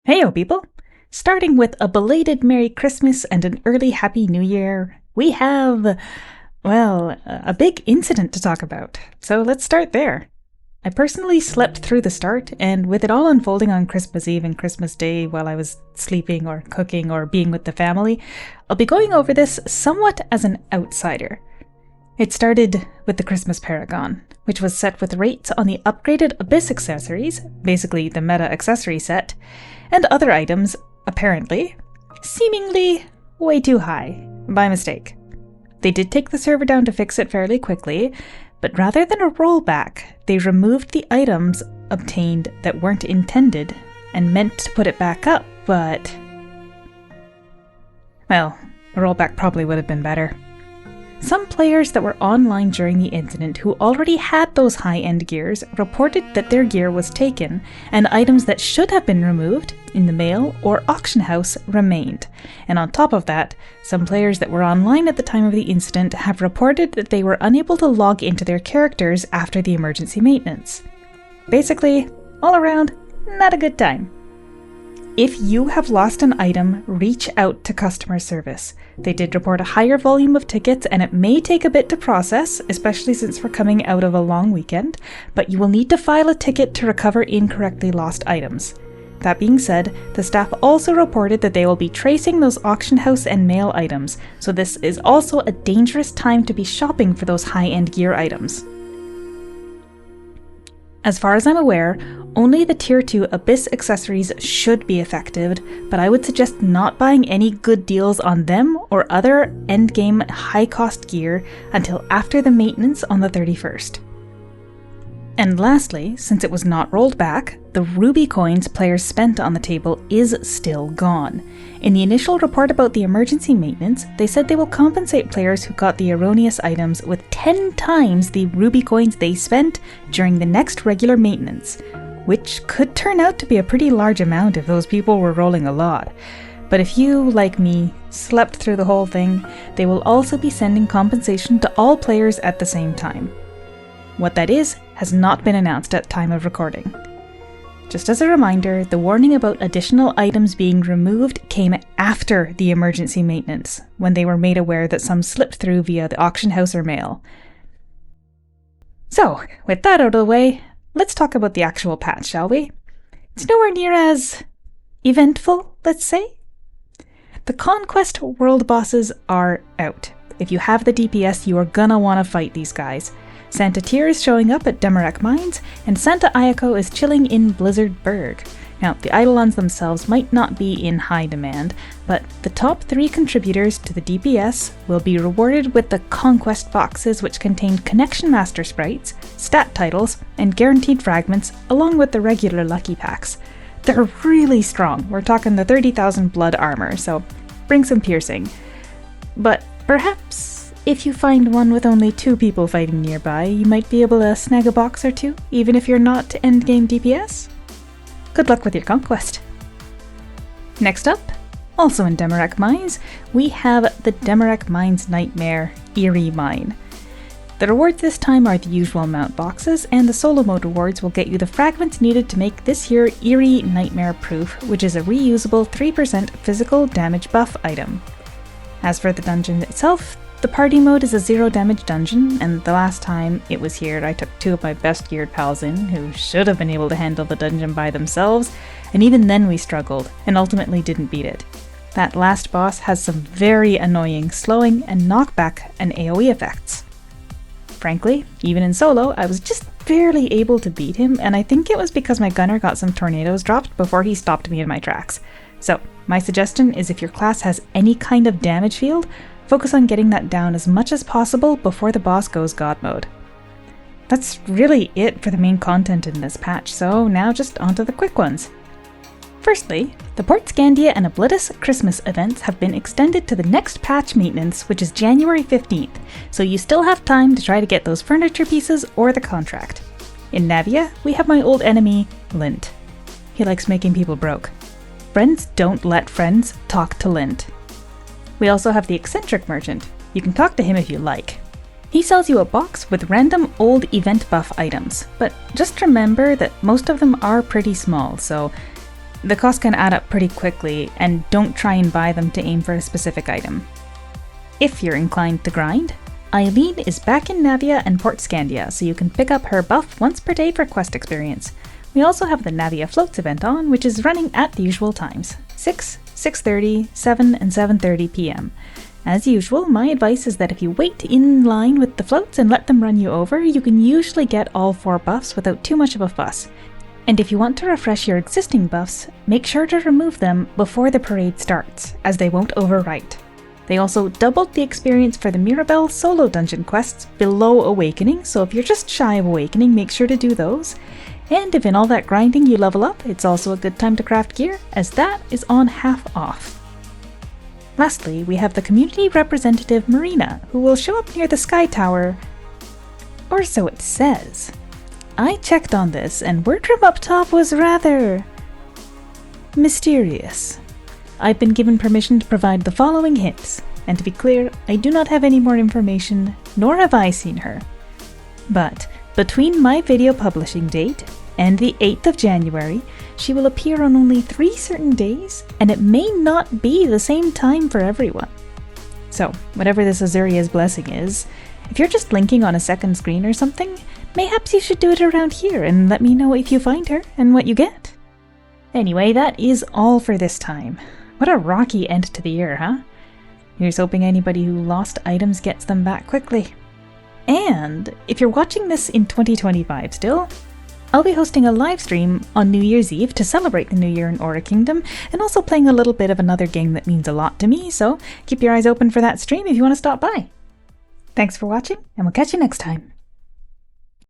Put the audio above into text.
Heyo people! Starting with a belated Merry Christmas and an early Happy New Year, we have, well, a big incident to talk about. So let's start there. I personally slept through the start, and with it all unfolding on Christmas Eve and Christmas Day while I was sleeping or cooking or being with the family, I'll be going over this somewhat as an outsider. It started with the Christmas Paragon, which was set with rates on the upgraded Abyss accessories, basically the meta accessory set, and other items, apparently, seemingly way too high, by mistake. They did take the server down to fix it fairly quickly, but rather than a rollback, they removed the items obtained that weren't intended and meant to put it back up, but... well, a rollback probably would have been better. Some players that were online during the incident who already had those high-end gears reported that their gear was taken, and items that should have been removed in the mail or auction house remained. And on top of that, some players that were online at the time of the incident have reported that they were unable to log into their characters after the emergency maintenance. Basically, all around, not a good time. If you have lost an item, reach out to customer service. They did report a higher volume of tickets, and it may take a bit to process, especially since we're coming out of a long weekend, but you will need to file a ticket to recover incorrectly lost items. That being said, the staff also reported that they will be tracing those auction house and mail items, so this is also a dangerous time to be shopping for those high-end gear items. As far as I'm aware, only the Tier 2 Abyss accessories should be affected, but I would suggest not buying any good deals on them or other endgame high-cost gear until after the maintenance on the 31st. And lastly, since it was not rolled back, the ruby coins players spent on the table is still gone. In the initial report about the emergency maintenance, they said they will compensate players who got the erroneous items with 10 times the ruby coins they spent during the next regular maintenance, which could turn out to be a pretty large amount if those people were rolling a lot. But if you, like me, slept through the whole thing, they will also be sending compensation to all players at the same time. What that is has not been announced at time of recording. Just as a reminder, the warning about additional items being removed came after the emergency maintenance, when they were made aware that some slipped through via the auction house or mail. So, with that out of the way, let's talk about the actual patch, shall we? It's nowhere near as eventful, let's say. The Conquest world bosses are out. If you have the DPS, you are gonna want to fight these guys. Santa Tyr is showing up at Demarec Mines, and Santa Ayako is chilling in Blizzard Berg. Now, the Eidolons themselves might not be in high demand, but the top 3 contributors to the DPS will be rewarded with the Conquest boxes, which contain Connection Master sprites, stat titles, and guaranteed fragments, along with the regular lucky packs. They're really strong. We're talking the 30,000 blood armor, so bring some piercing. But perhaps if you find one with only 2 people fighting nearby, you might be able to snag a box or 2, even if you're not endgame DPS. Good luck with your conquest. Next up, also in Demarec Mines, we have the Demarec Mines Nightmare Eerie Mine. The rewards this time are the usual mount boxes, and the solo mode rewards will get you the fragments needed to make this here Eerie Nightmare Proof, which is a reusable 3% physical damage buff item. As for the dungeon itself, the party mode is a 0 damage dungeon, and the last time it was here I took 2 of my best geared pals in, who should have been able to handle the dungeon by themselves, and even then we struggled, and ultimately didn't beat it. That last boss has some very annoying slowing and knockback and AoE effects. Frankly, even in solo, I was just barely able to beat him, and I think it was because my gunner got some tornadoes dropped before he stopped me in my tracks. So, my suggestion is if your class has any kind of damage field, focus on getting that down as much as possible before the boss goes God mode. That's really it for the main content in this patch, so now just onto the quick ones. Firstly, the Port Scandia and Oblitus Christmas events have been extended to the next patch maintenance, which is January 15th, so you still have time to try to get those furniture pieces or the contract. In Navea, we have my old enemy, Lynt. He likes making people broke. Friends don't let friends talk to Lynt. We also have the Eccentric merchant. You can talk to him if you like. He sells you a box with random old event buff items, but just remember that most of them are pretty small, so The costs can add up pretty quickly, and don't try and buy them to aim for a specific item. If you're inclined to grind, Aileen is back in Navea and Port Scandia, so you can pick up her buff once per day for quest experience. We also have the Navea Floats event on, which is running at the usual times, 6, 6:30, 7 and 7:30 PM. As usual, my advice is that if you wait in line with the floats and let them run you over, you can usually get all 4 buffs without too much of a fuss. And if you want to refresh your existing buffs, make sure to remove them before the parade starts, as they won't overwrite. They also doubled the experience for the Mirabelle solo dungeon quests below Awakening, so if you're just shy of Awakening, make sure to do those. And if in all that grinding you level up, it's also a good time to craft gear, as that is on half off. Lastly, we have the community representative Marina, who will show up near the Sky Tower, or so it says. I checked on this, and word from up top was rather mysterious. I've been given permission to provide the following hints, and to be clear, I do not have any more information, nor have I seen her. But between my video publishing date and the 8th of January, she will appear on only 3 certain days, and it may not be the same time for everyone. So, whatever this Azuria's blessing is, if you're just linking on a second screen or something, mayhaps you should do it around here and let me know if you find her and what you get. Anyway, that is all for this time. What a rocky end to the year, huh? Here's hoping anybody who lost items gets them back quickly. And if you're watching this in 2025 still, I'll be hosting a live stream on New Year's Eve to celebrate the new year in Aura Kingdom, and also playing a little bit of another game that means a lot to me, so keep your eyes open for that stream if you want to stop by. Thanks for watching, and we'll catch you next time.